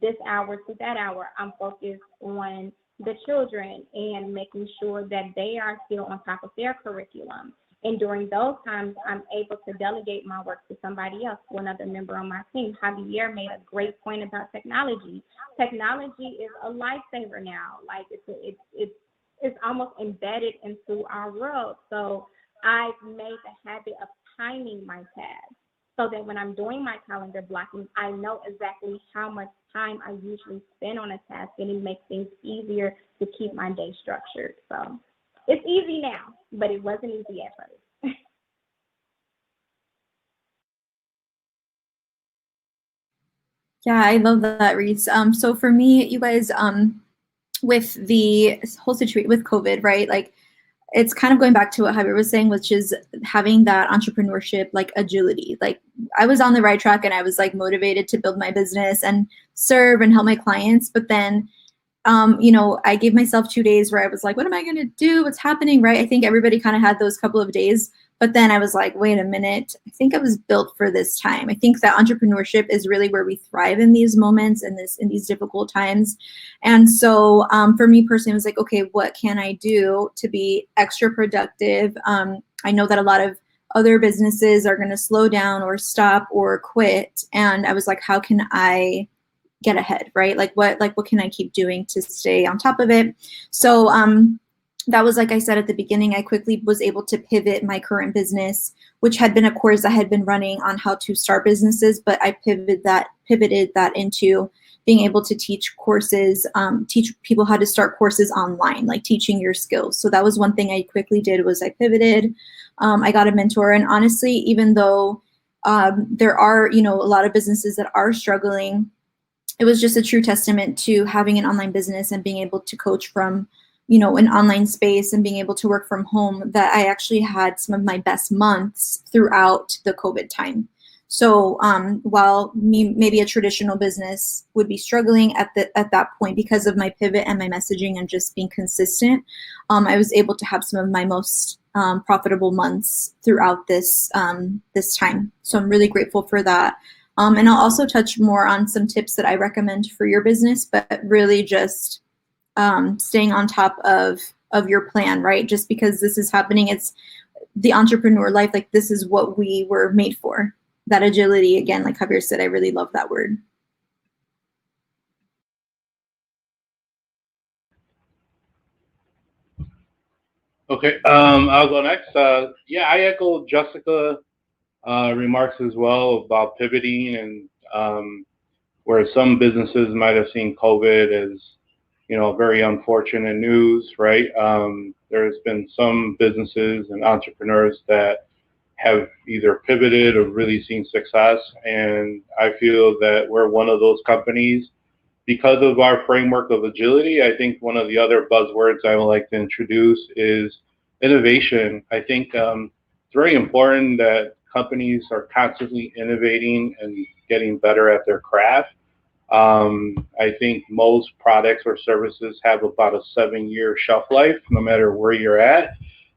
this hour to that hour, I'm focused on the children and making sure that they are still on top of their curriculum. And during those times, I'm able to delegate my work to somebody else, to another member on my team. Javier made a great point about technology. Technology is a lifesaver now. Like it's almost embedded into our world. So I've made the habit of timing my tasks so that when I'm doing my calendar blocking, I know exactly how much time I usually spend on a task, and it makes things easier to keep my day structured. So it's easy now, but it wasn't easy at first. Yeah, I love that, Reese. So for me, you guys, with the whole situation with COVID, right? Like, it's kind of going back to what Javier was saying, which is having that entrepreneurship, like agility. Like, I was on the right track and I was like motivated to build my business and serve and help my clients. But then, I gave myself 2 days where I was like, what am I going to do? What's happening? Right. I think everybody kind of had those couple of days, But then I was like, wait a minute, I think I was built for this time. I think that entrepreneurship is really where we thrive in these moments and in these difficult times. And so for me personally, I was like, okay, what can I do to be extra productive? I know that a lot of other businesses are going to slow down or stop or quit. And I was like, how can I get ahead, right? What can I keep doing to stay on top of it? So that was, like I said at the beginning, I quickly was able to pivot my current business, which had been a course I had been running on how to start businesses, but I pivoted that into being able to teach courses, teach people how to start courses online, like teaching your skills. So that was one thing I quickly did was I pivoted. I got a mentor, and honestly, even though there are, a lot of businesses that are struggling, it was just a true testament to having an online business and being able to coach from, an online space and being able to work from home, that I actually had some of my best months throughout the COVID time. So while maybe a traditional business would be struggling at that point because of my pivot and my messaging and just being consistent, I was able to have some of my most profitable months throughout this time. So I'm really grateful for that. And I'll also touch more on some tips that I recommend for your business, but really just staying on top of your plan, right? Just because this is happening, it's the entrepreneur life. Like, this is what we were made for. That agility, again, like Javier said, I really love that word. Okay, I'll go next. Yeah, I echo Jessica remarks as well about pivoting, and where some businesses might have seen COVID as, very unfortunate news, right? There's been some businesses and entrepreneurs that have either pivoted or really seen success, and I feel that we're one of those companies because of our framework of agility. I think one of the other buzzwords I would like to introduce is innovation. I think it's very important that companies are constantly innovating and getting better at their craft. I think most products or services have about a 7-year shelf life, no matter where you're at.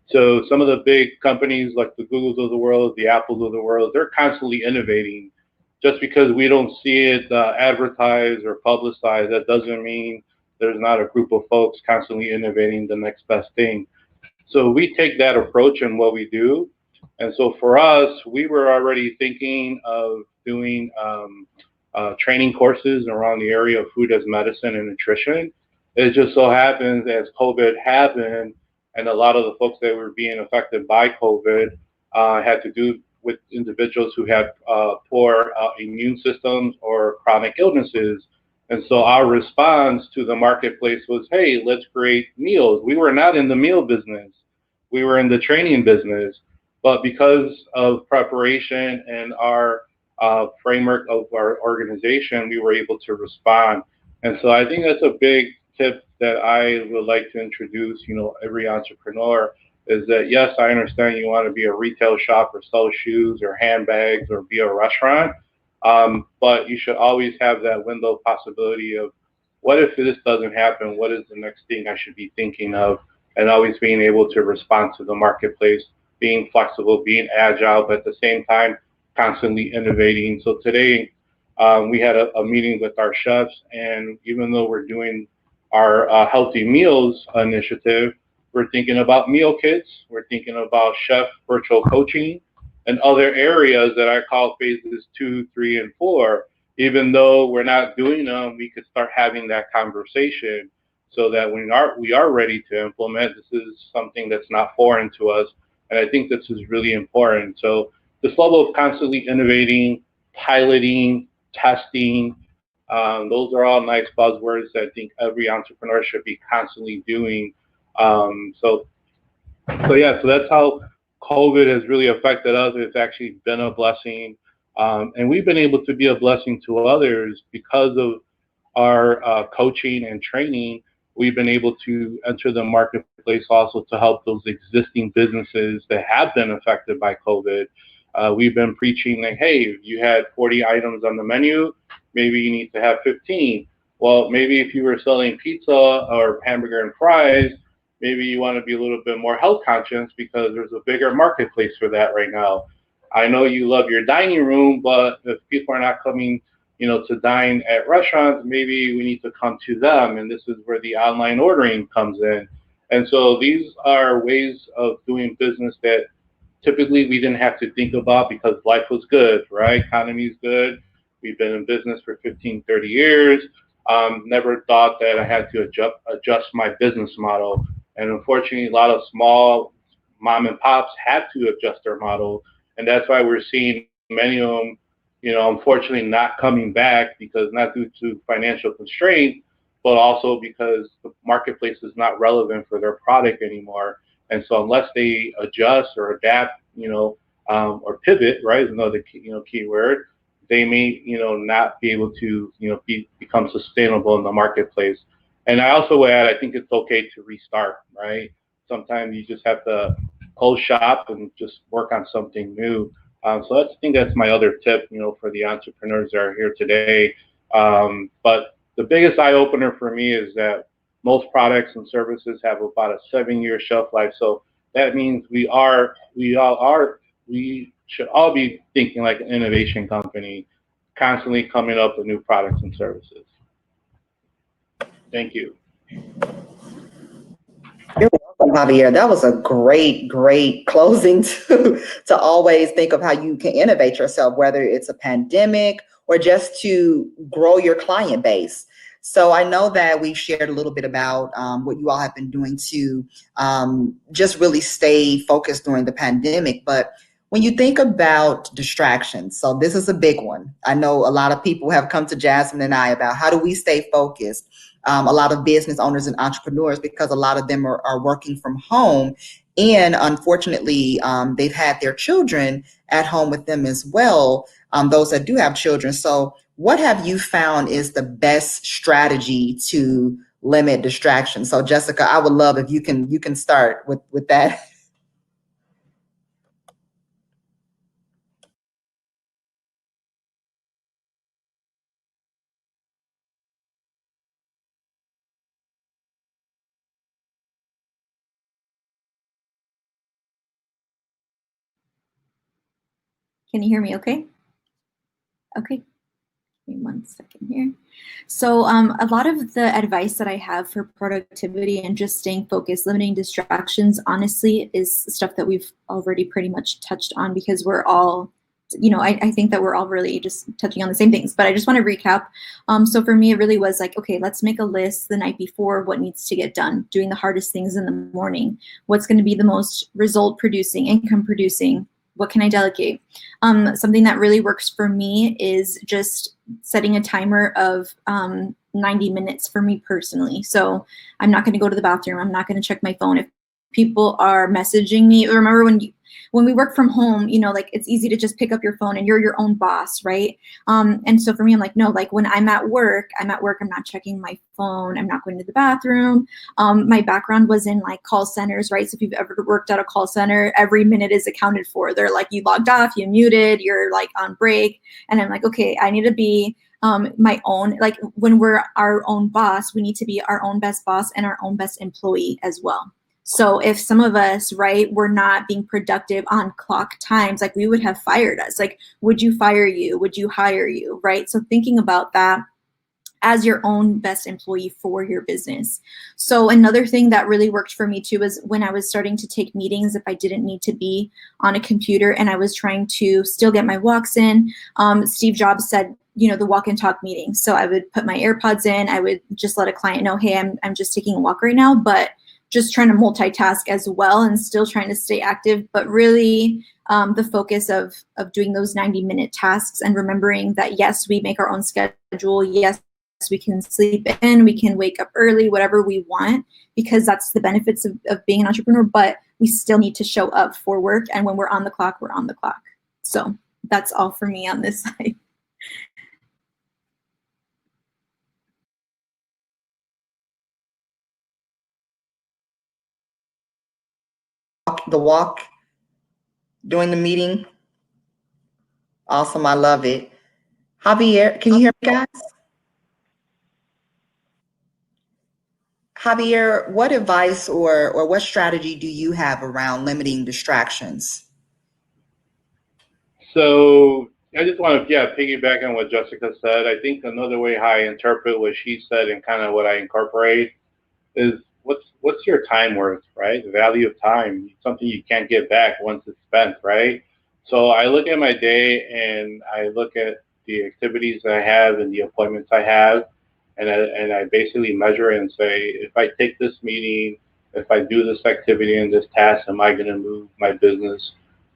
So some of the big companies like the Googles of the world, the Apples of the world, they're constantly innovating. Just because we don't see it advertised or publicized, that doesn't mean there's not a group of folks constantly innovating the next best thing. So we take that approach in what we do. And so for us, we were already thinking of doing training courses around the area of food as medicine and nutrition. It just so happens as COVID happened, and a lot of the folks that were being affected by COVID had to do with individuals who had poor immune systems or chronic illnesses. And so our response to the marketplace was, hey, let's create meals. We were not in the meal business. We were in the training business. But because of preparation and our framework of our organization, we were able to respond. And so I think that's a big tip that I would like to introduce, every entrepreneur, is that, yes, I understand you want to be a retail shop or sell shoes or handbags or be a restaurant, but you should always have that window of possibility of, what if this doesn't happen? What is the next thing I should be thinking of? And always being able to respond to the marketplace, being flexible, being agile, but at the same time, constantly innovating. So today, we had a meeting with our chefs, and even though we're doing our healthy meals initiative, we're thinking about meal kits, we're thinking about chef virtual coaching, and other areas that I call phases 2, 3, and 4. Even though we're not doing them, we could start having that conversation so that when we are ready to implement, this is something that's not foreign to us. And I think this is really important. So this level of constantly innovating, piloting, testing, those are all nice buzzwords that I think every entrepreneur should be constantly doing. So that's how COVID has really affected us. It's actually been a blessing. And we've been able to be a blessing to others because of our coaching and training. We've been able to enter the marketplace also to help those existing businesses that have been affected by COVID. We've been preaching like, hey, you had 40 items on the menu, maybe you need to have 15. Well, maybe if you were selling pizza or hamburger and fries, maybe you want to be a little bit more health conscious because there's a bigger marketplace for that right now. I know you love your dining room, but if people are not coming, to dine at restaurants, maybe we need to come to them. And this is where the online ordering comes in. And so these are ways of doing business that typically we didn't have to think about because life was good, right? Economy is good. We've been in business for 15, 30 years. Never thought that I had to adjust my business model. And unfortunately, a lot of small mom and pops had to adjust their model. And that's why we're seeing many of them, unfortunately not coming back because not due to financial constraint, but also because the marketplace is not relevant for their product anymore. And so unless they adjust or adapt, or pivot, right, is another key word, they may, not be able to, become sustainable in the marketplace. And I also add, I think it's okay to restart, right? Sometimes you just have to close shop and just work on something new. So I think that's my other tip, for the entrepreneurs that are here today. But the biggest eye opener for me is that most products and services have about a 7-year shelf life. So that means we should all be thinking like an innovation company, constantly coming up with new products and services. Thank you. You're welcome, Javier. That was a great closing to always think of how you can innovate yourself, whether it's a pandemic or just to grow your client base. So I know that we've shared a little bit about what you all have been doing to just really stay focused during the pandemic. But when you think about distractions, so this is a big one. I know a lot of people have come to Jasmine and I about how do we stay focused. A lot of business owners and entrepreneurs, because a lot of them are working from home. And unfortunately, they've had their children at home with them as well, those that do have children. So what have you found is the best strategy to limit distractions? So Jessica, I would love if you can start with that. Can you hear me okay? Okay. Give me 1 second here. So a lot of the advice that I have for productivity and just staying focused, limiting distractions, honestly, is stuff that we've already pretty much touched on because we're all, I think that we're all really just touching on the same things. But I just want to recap. So for me, it really was like, okay, let's make a list the night before what needs to get done, doing the hardest things in the morning, what's going to be the most result producing, income producing, what can I delegate? Something that really works for me is just setting a timer of 90 minutes for me personally. So I'm not going to go to the bathroom. I'm not going to check my phone. If people are messaging me, remember when we work from home, like it's easy to just pick up your phone and you're your own boss, right? And so for me, I'm like, no, like when I'm at work, I'm not checking my phone. I'm not going to the bathroom. My background was in like call centers, right? So if you've ever worked at a call center, every minute is accounted for. They're like, you logged off, you muted, you're like on break. And I'm like, okay, I need to be my own, like when we're our own boss, we need to be our own best boss and our own best employee as well. So if some of us, right, were not being productive on clock times, like we would have fired us. Like, would you fire you? Would you hire you, right? So thinking about that as your own best employee for your business. So another thing that really worked for me too was when I was starting to take meetings, if I didn't need to be on a computer and I was trying to still get my walks in, Steve Jobs said, the walk and talk meeting. So I would put my AirPods in, I would just let a client know, hey, I'm just taking a walk right now, but just trying to multitask as well and still trying to stay active, but really the focus of doing those 90-minute tasks and remembering that, yes, we make our own schedule. Yes, we can sleep in, we can wake up early, whatever we want, because that's the benefits of being an entrepreneur, but we still need to show up for work. And when we're on the clock, we're on the clock. So that's all for me on this side. The walk during the meeting. Awesome. I love it. Javier, can you hear me, guys? Javier, what advice or what strategy do you have around limiting distractions? So I just want to, piggyback on what Jessica said. I think another way how I interpret what she said and kind of what I incorporate is what's your time worth, right? The value of time, something you can't get back once it's spent, right? So I look at my day and I look at the activities that I have and the appointments I have, and I basically measure it and say, if I take this meeting, if I do this activity and this task, am I going to move my business,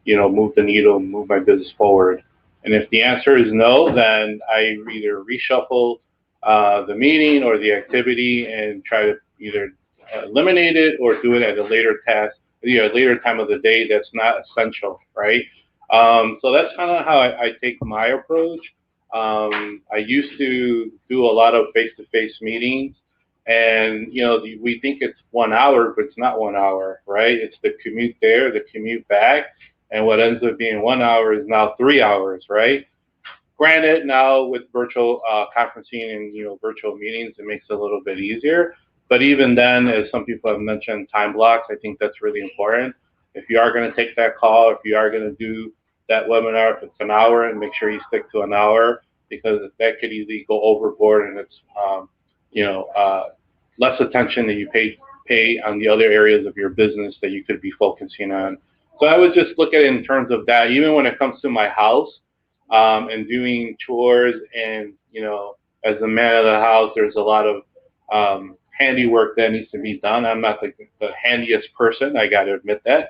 move the needle, move my business forward? And if the answer is no, then I either reshuffle the meeting or the activity and try to either eliminate it or do it at a later later time of the day that's not essential, right? So that's kind of how I take my approach. I used to do a lot of face-to-face meetings, and we think it's 1 hour, but it's not 1 hour, right? It's the commute there, the commute back, and what ends up being 1 hour is now 3 hours, right? Granted, now with virtual conferencing and virtual meetings, it makes it a little bit easier. But even then, as some people have mentioned, time blocks, I think that's really important. If you are going to take that call, if you are going to do that webinar, if it's an hour, and make sure you stick to an hour, because that could easily go overboard, and it's less attention that you pay on the other areas of your business that you could be focusing on. So I would just look at it in terms of that. Even when it comes to my house and doing chores, and as the man of the house, there's a lot of handiwork that needs to be done. I'm not the handiest person, I got to admit that.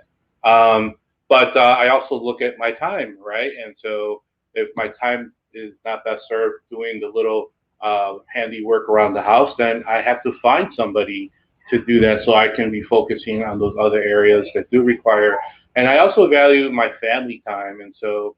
But I also look at my time, right? And so if my time is not best served doing the little handiwork around the house, then I have to find somebody to do that so I can be focusing on those other areas that do require. And I also value my family time. And so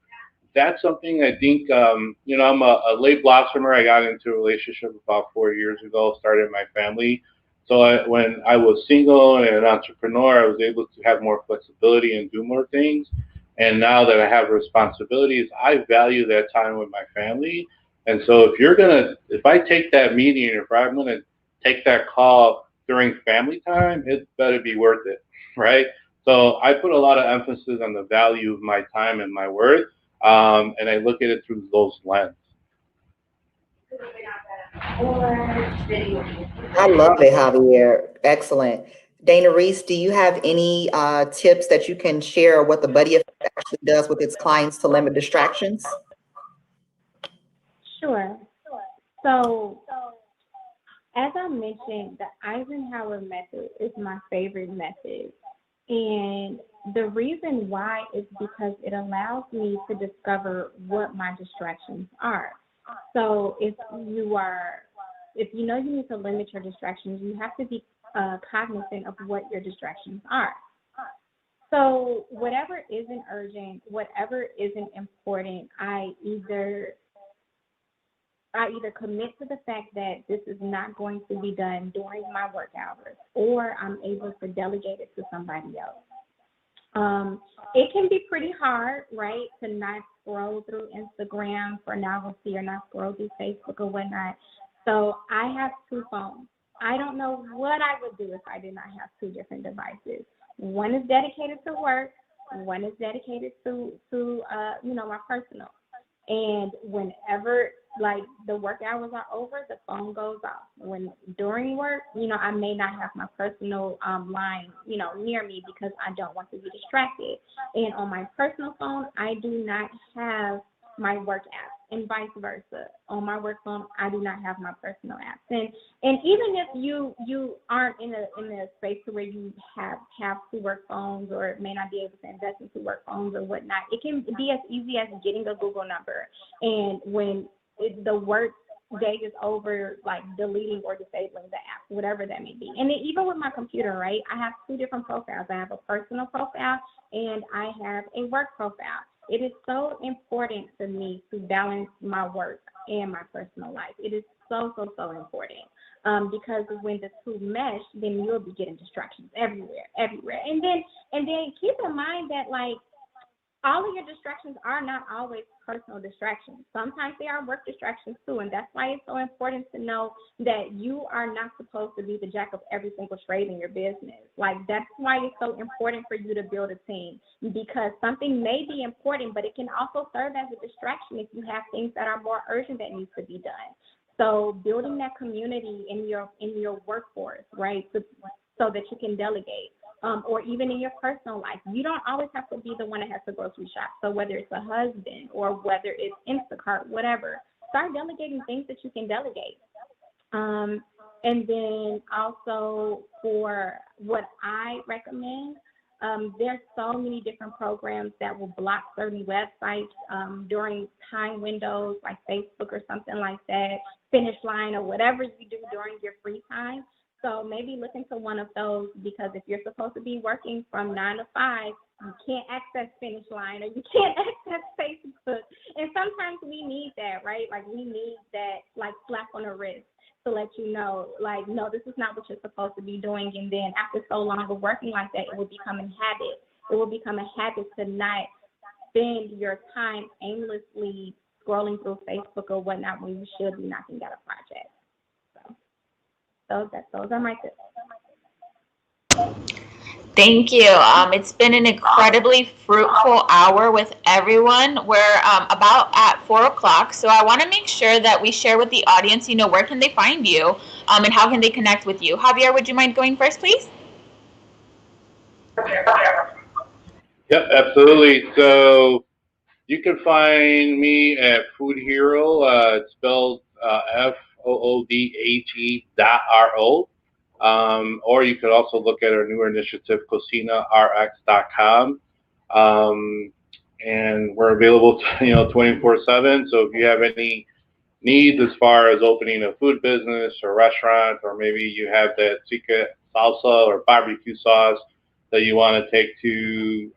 that's something I think, I'm a late blossomer. I got into a relationship about 4 years ago, started my family. So when I was single and an entrepreneur, I was able to have more flexibility and do more things. And now that I have responsibilities, I value that time with my family. And so if I take that meeting, or if I'm going to take that call during family time, it better be worth it, right? So I put a lot of emphasis on the value of my time and my worth. And I look at it through those lenses. I love it, Javier. Excellent. Dana Reese, do you have any tips that you can share what the Buddy Effect actually does with its clients to limit distractions? Sure. So, as I mentioned, the Eisenhower Method is my favorite method. And the reason why is because it allows me to discover what my distractions are. So if you know you need to limit your distractions, you have to be cognizant of what your distractions are. So whatever isn't urgent, whatever isn't important, I either commit to the fact that this is not going to be done during my work hours, or I'm able to delegate it to somebody else. It can be pretty hard, right, to not scroll through Instagram for novelty or not scroll through Facebook or whatnot. So I have 2 phones. I don't know what I would do if I did not have 2 different devices. One is dedicated to work, one is dedicated to my personal. And whenever the work hours are over, the phone goes off. When during work, I may not have my personal line, near me because I don't want to be distracted. And on my personal phone, I do not have my work app, and vice versa. On my work phone, I do not have my personal apps. And even if you aren't in a space to where you have 2 work phones, or may not be able to invest in 2 work phones or whatnot, it can be as easy as getting a Google number. And when the work day is over, deleting or disabling the app, whatever that may be. And then even with my computer, right, I have 2 different profiles. I have a personal profile and I have a work profile. It is so important to me to balance my work and my personal life. It is so important. Because when the 2 mesh, then you'll be getting distractions everywhere. And then keep in mind that all of your distractions are not always personal distractions. Sometimes they are work distractions too, and that's why it's so important to know that you are not supposed to be the jack of every single trade in your business. Like, that's why it's so important for you to build a team, because something may be important, but it can also serve as a distraction if you have things that are more urgent that needs to be done. So building that community in your workforce, right, so that you can delegate. Or even in your personal life, you don't always have to be the one that has to grocery shop. So whether it's a husband or whether it's Instacart, whatever, start delegating things that you can delegate. And then also for what I recommend, there's so many different programs that will block certain websites during time windows like Facebook or something like that, Finish Line or whatever you do during your free time. So maybe look into one of those, because if you're supposed to be working from 9 to 5, you can't access Finish Line or you can't access Facebook. And sometimes we need that, right? Like, we need that, like, slap on the wrist to let you know, like, no, this is not what you're supposed to be doing. And then after so long of working like that, it will become a habit. It will become a habit to not spend your time aimlessly scrolling through Facebook or whatnot when you should be knocking out a project. Those are my tips. Thank you. It's been an incredibly fruitful hour with everyone. We're about at 4 o'clock, so I want to make sure that we share with the audience, where can they find you and how can they connect with you. Javier, would you mind going first, please? Yep, absolutely. So you can find me at Food Hero. It's spelled FOODHE.RO. Or you could also look at our newer initiative, CocinaRx.com. And we're available, 24/7. So if you have any needs as far as opening a food business or restaurant, or maybe you have that secret salsa or barbecue sauce that you want to take to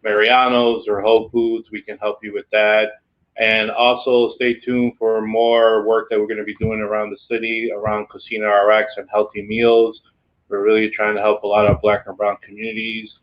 Mariano's or Whole Foods, we can help you with that. And also stay tuned for more work that we're going to be doing around the city, around Cocina RX and healthy meals. We're really trying to help a lot of Black and Brown communities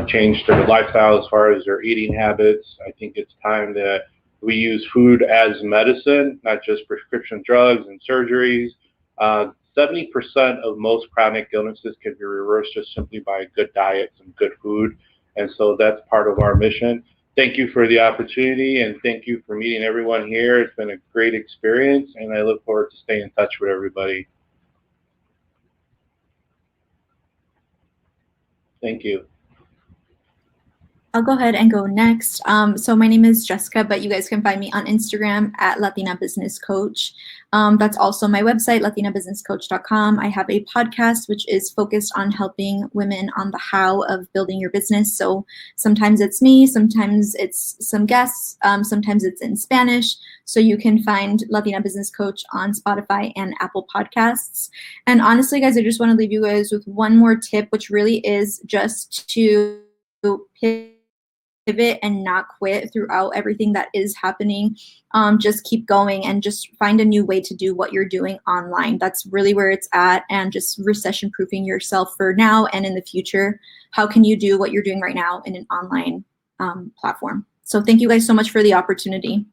change their lifestyle as far as their eating habits. I think it's time that we use food as medicine, not just prescription drugs and surgeries. 70% of most chronic illnesses can be reversed just simply by good diets and good food. And so that's part of our mission. Thank you for the opportunity, and thank you for meeting everyone here. It's been a great experience, and I look forward to staying in touch with everybody. Thank you. I'll go ahead and go next. So my name is Jessica, but you guys can find me on Instagram at Latina Business Coach. That's also my website, latinabusinesscoach.com. I have a podcast which is focused on helping women on the how of building your business. So sometimes it's me, sometimes it's some guests, sometimes it's in Spanish. So you can find Latina Business Coach on Spotify and Apple Podcasts. And honestly, guys, I just want to leave you guys with one more tip, which really is just to pivot and not quit throughout everything that is happening. Just keep going and just find a new way to do what you're doing online. That's really where it's at, and just recession proofing yourself for now and in the future. How can you do what you're doing right now in an online platform? So thank you guys so much for the opportunity.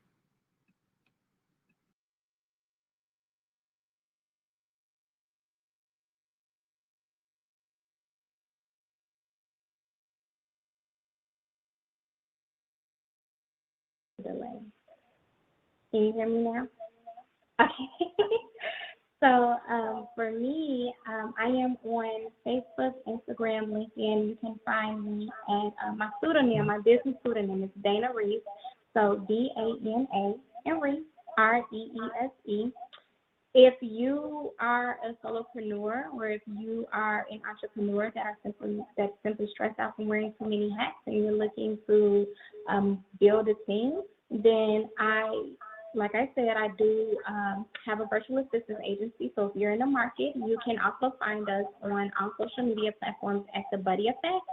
Delay. Can you hear me now? Okay. So for me, I am on Facebook, Instagram, LinkedIn. You can find me at my pseudonym, my business pseudonym is Dana Reese. So D-A-N-A and Reese, R-E-E-S-E. If you are a solopreneur, or if you are an entrepreneur that's simply stressed out from wearing too many hats and you're looking to build a team, then like I said, I do have a virtual assistance agency. So if you're in the market, you can also find us on all social media platforms at The Buddy Effect.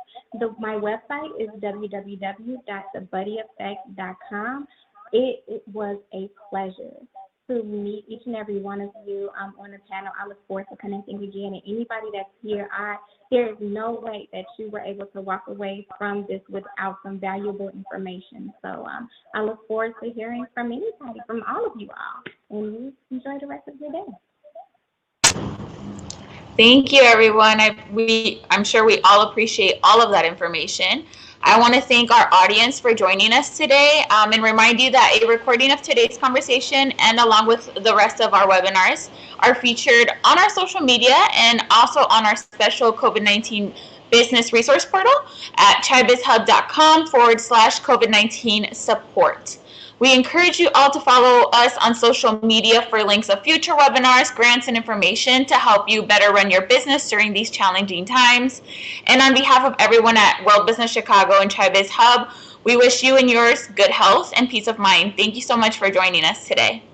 My website is www.thebuddyeffect.com. It was a pleasure to meet each and every one of you on the panel. I look forward to connecting again. And anybody that's here, there is no way that you were able to walk away from this without some valuable information. So I look forward to hearing from anybody, from all of you all. And you enjoy the rest of your day. Thank you, everyone. I'm sure we all appreciate all of that information. I want to thank our audience for joining us today and remind you that a recording of today's conversation and along with the rest of our webinars are featured on our social media and also on our special COVID-19 business resource portal at chibizhub.com/COVID-19 support. We encourage you all to follow us on social media for links of future webinars, grants, and information to help you better run your business during these challenging times. And on behalf of everyone at World Business Chicago and ChiBizHub, we wish you and yours good health and peace of mind. Thank you so much for joining us today.